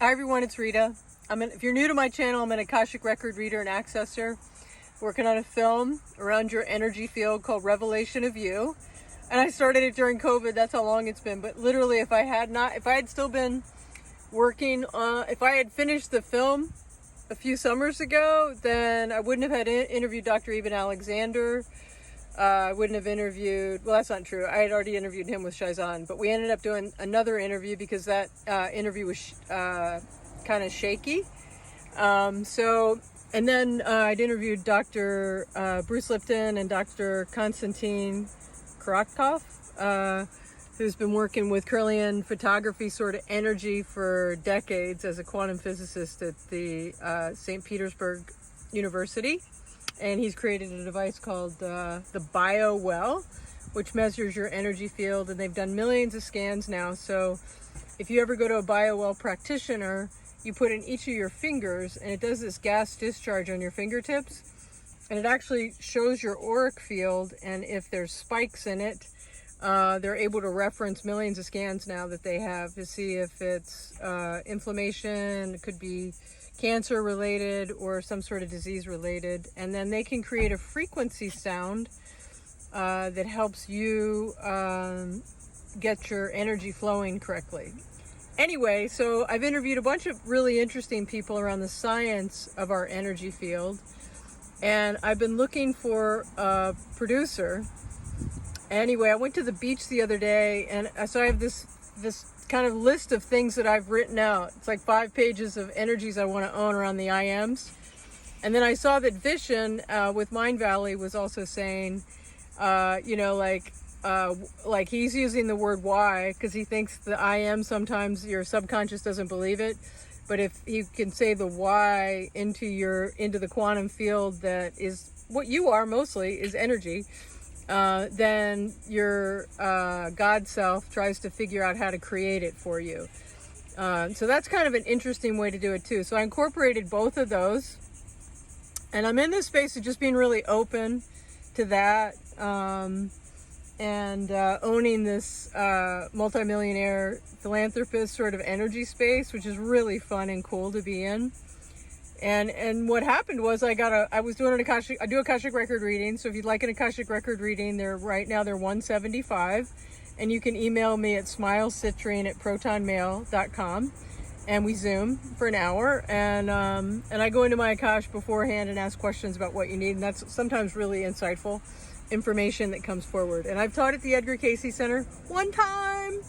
Hi everyone, it's Rita. If you're new to my channel, I'm an Akashic record reader and accessor working on a film around your energy field called Revelation of You. And I started it during COVID, that's how long it's been. But literally, if I had still been working if I had finished the film a few summers ago, then I wouldn't have had interviewed Dr. Eben Alexander. I wouldn't have interviewed, well, that's not true. I had already interviewed him with Shizan, but we ended up doing another interview because that interview was kind of shaky. And then I'd interviewed Dr. Bruce Lipton and Dr. Konstantin Karatkov, who's been working with Kirlian photography sort of energy for decades as a quantum physicist at the St. Petersburg University. And he's created a device called the BioWell, which measures your energy field. And they've done millions of scans now. So if you ever go to a BioWell practitioner, you put in each of your fingers and it does this gas discharge on your fingertips. And it actually shows your auric field. And if there's spikes in it, they're able to reference millions of scans now that they have to see if it's inflammation. It could be cancer related or some sort of disease related, and then they can create a frequency sound that helps you get your energy flowing correctly. Anyway, so I've interviewed a bunch of really interesting people around the science of our energy field, and I've been looking for a producer. Anyway, I went to the beach the other day, and so I have this kind of list of things that I've written out. It's like 5 pages of energies I want to own around the IMs. And then I saw that Vishen with Mind Valley was also saying, like he's using the word why because he thinks the IM, sometimes your subconscious doesn't believe it. But if you can say the why into the quantum field that is what you are mostly is energy, then your God self tries to figure out how to create it for you. So that's kind of an interesting way to do it too. So I incorporated both of those. And I'm in this space of just being really open to that and owning this multimillionaire philanthropist sort of energy space, which is really fun and cool to be in. And what happened was I was doing an Akashic, I do Akashic record reading. So if you'd like an Akashic record reading, they're $175. And you can email me at smilecitrine@protonmail.com. And we Zoom for an hour. And I go into my Akash beforehand and ask questions about what you need. And that's sometimes really insightful information that comes forward. And I've taught at the Edgar Cayce Center one time,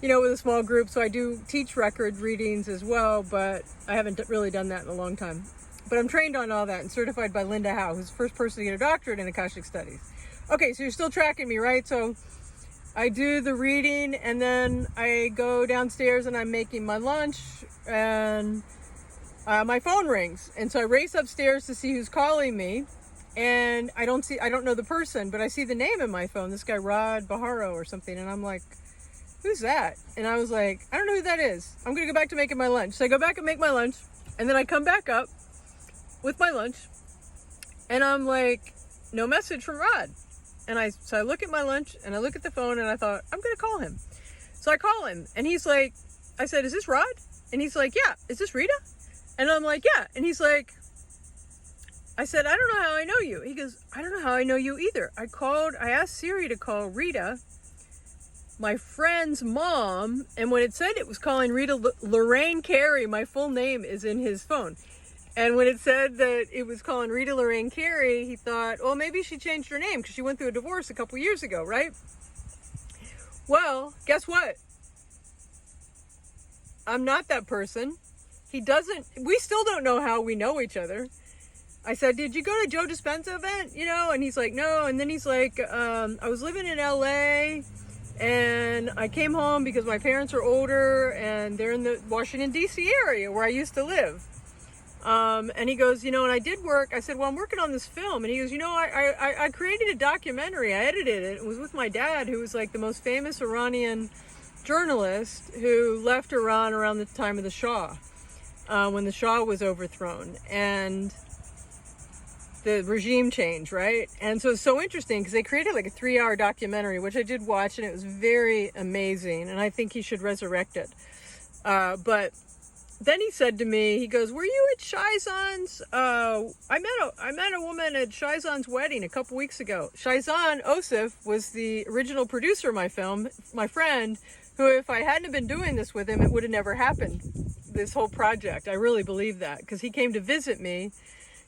with a small group. So I do teach record readings as well, but I haven't really done that in a long time. But I'm trained on all that and certified by Linda Howe, who's the first person to get a doctorate in Akashic Studies. Okay, so you're still tracking me, right? So I do the reading and then I go downstairs and I'm making my lunch and my phone rings. And so I race upstairs to see who's calling me. And I don't know the person, but I see the name in my phone, this guy Rod Baharo or something. And I'm like, who's that? And I was like, I don't know who that is. I'm going to go back to making my lunch. So I go back and make my lunch. And then I come back up with my lunch. And I'm like, no message from Rod. And so I look at my lunch and I look at the phone and I thought, I'm going to call him. So I call him and he's like, I said, is this Rod? And he's like, yeah. Is this Rita? And I'm like, yeah. And he's like, I said, I don't know how I know you. He goes, I don't know how I know you either. I asked Siri to call Rita, my friend's mom, and when it said it was calling Rita Lorraine Carey, my full name is in his phone. And when it said that it was calling Rita Lorraine Carey, he thought, well, maybe she changed her name because she went through a divorce a couple years ago, right? Well, guess what? I'm not that person. We still don't know how we know each other. I said, did you go to Joe Dispenza event? And he's like, no. And then he's like, I was living in LA and I came home because my parents are older and they're in the Washington, D.C. area where I used to live. And he goes, and I did work. I said, well, I'm working on this film. And he goes, I created a documentary. I edited it. It was with my dad, who was like the most famous Iranian journalist who left Iran around the time of the Shah, when the Shah was overthrown. And the regime change, right? And so it's so interesting because they created like a 3-hour documentary, which I did watch, and it was very amazing. And I think he should resurrect it. But then he said to me, he goes, "Were you at Shizan's? I met a woman at Shizan's wedding a couple weeks ago." Shizan Osif was the original producer of my film, my friend, who, if I hadn't been doing this with him, it would have never happened. This whole project, I really believe that, because he came to visit me,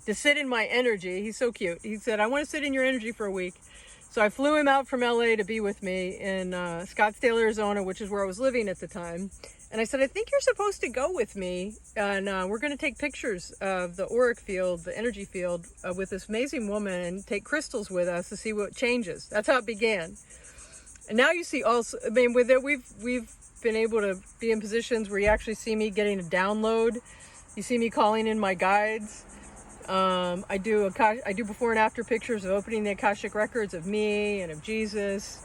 to sit in my energy. He's so cute. He said, "I want to sit in your energy for a week." So I flew him out from LA to be with me in Scottsdale, Arizona, which is where I was living at the time. And I said, "I think you're supposed to go with me, and we're going to take pictures of the auric field, the energy field, with this amazing woman, and take crystals with us to see what changes." That's how it began. And now you see also, I mean, with it, we've been able to be in positions where you actually see me getting a download. You see me calling in my guides. I do before and after pictures of opening the Akashic records of me and of Jesus,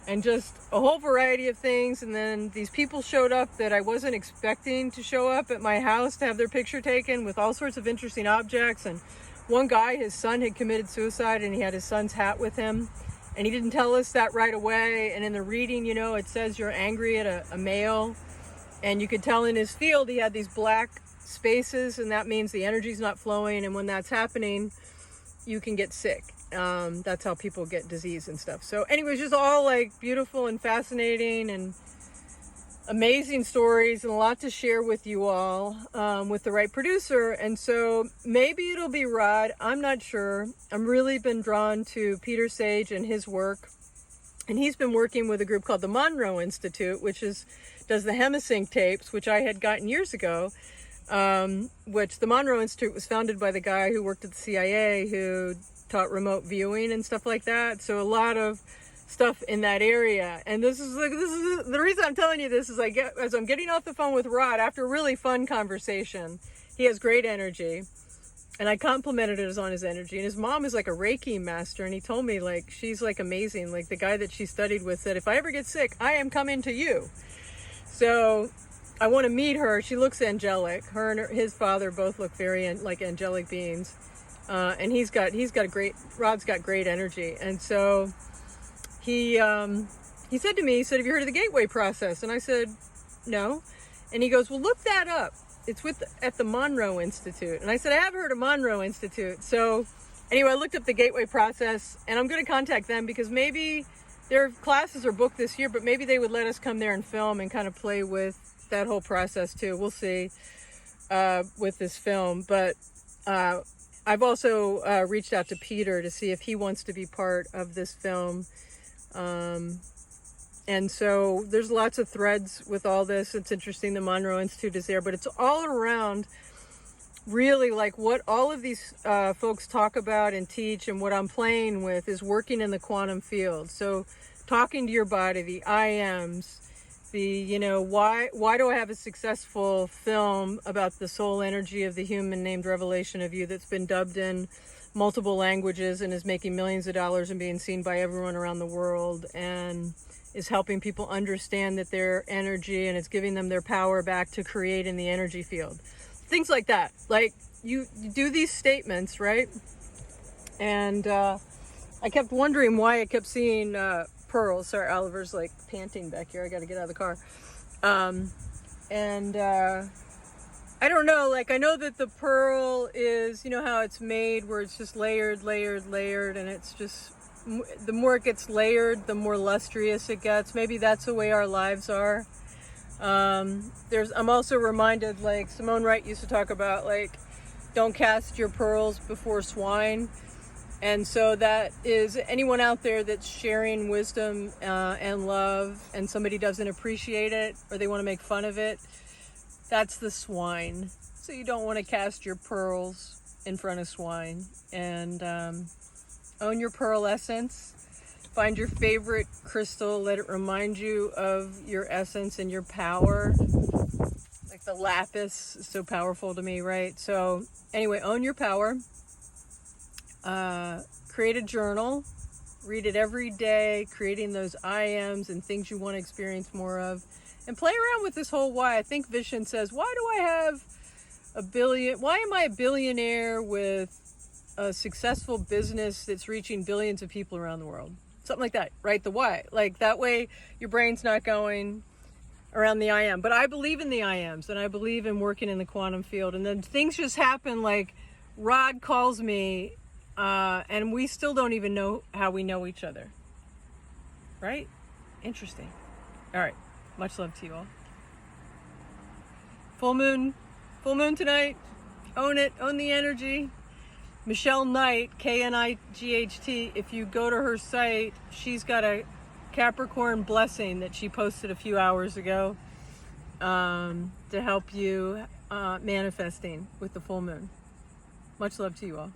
and just a whole variety of things. And then these people showed up that I wasn't expecting to show up at my house to have their picture taken, with all sorts of interesting objects. And one guy, his son had committed suicide, and he had his son's hat with him, and he didn't tell us that right away. And in the reading, you know, it says you're angry at a male, and you could tell in his field he had these black spaces, and that means the energy's not flowing, and when that's happening, you can get sick. That's how people get disease and stuff. So anyways, just all like beautiful and fascinating and amazing stories, and a lot to share with you all, with the right producer. And so maybe it'll be Rod, I'm not sure. I'm really been drawn to Peter Sage and his work, and he's been working with a group called the Monroe Institute, which does the Hemisync tapes, which I had gotten years ago. Which the Monroe Institute was founded by the guy who worked at the CIA, who taught remote viewing and stuff like that. So a lot of stuff in that area. And this is the reason I'm telling you this is as I'm getting off the phone with Rod after a really fun conversation. He has great energy, and I complimented it on his energy. And his mom is like a Reiki master, and he told me like she's like amazing. Like the guy that she studied with said, "If I ever get sick, I am coming to you." So I want to meet her. She looks angelic. Her and his father both look very like angelic beings. And Rod's got great energy. And so he said to me, "Have you heard of the gateway process?" And I said, "No." And he goes, "Well, look that up. It's at the Monroe Institute." And I said, "I have heard of Monroe Institute." So anyway, I looked up the gateway process, and I'm going to contact them, because maybe their classes are booked this year, but maybe they would let us come there and film and kind of play with that whole process too. We'll see with this film. But I've also reached out to Peter to see if he wants to be part of this film. And so there's lots of threads with all this. It's interesting. The Monroe Institute is there, but it's all around really like what all of these folks talk about and teach, and what I'm playing with is working in the quantum field. So talking to your body, the I ams, why do I have a successful film about the soul energy of the human named Revelation of You, that's been dubbed in multiple languages and is making millions of dollars and being seen by everyone around the world, and is helping people understand that their energy, and it's giving them their power back to create in the energy field. Things like that. Like you do these statements, right? And I kept wondering why I kept seeing pearls. Sorry, Oliver's like panting back here. I got to get out of the car. I don't know. Like I know that the pearl is, you know how it's made, where it's just layered, and it's just, the more it gets layered, the more lustrous it gets. Maybe that's the way our lives are. I'm also reminded, like Simone Wright used to talk about, like, don't cast your pearls before swine. And so that is anyone out there that's sharing wisdom and love, and somebody doesn't appreciate it, or they want to make fun of it, that's the swine. So you don't want to cast your pearls in front of swine. And own your pearl essence. Find your favorite crystal. Let it remind you of your essence and your power. Like the lapis is so powerful to me, right? So anyway, own your power. Create a journal. Read it every day, creating those I ams and things you want to experience more of. And play around with this whole why. I think Vishen says, why am I a billionaire with a successful business that's reaching billions of people around the world? Something like that, right? The why. Like that way your brain's not going, around the I am. But I believe in the I ams, and I believe in working in the quantum field. And then things just happen, like Rod calls me, and we still don't even know how we know each other. Right? Interesting. All right. Much love to you all. Full moon tonight. Own it. Own the energy. Michelle Knight, Knight. If you go to her site, she's got a Capricorn blessing that she posted a few hours ago to help you manifesting with the full moon. Much love to you all.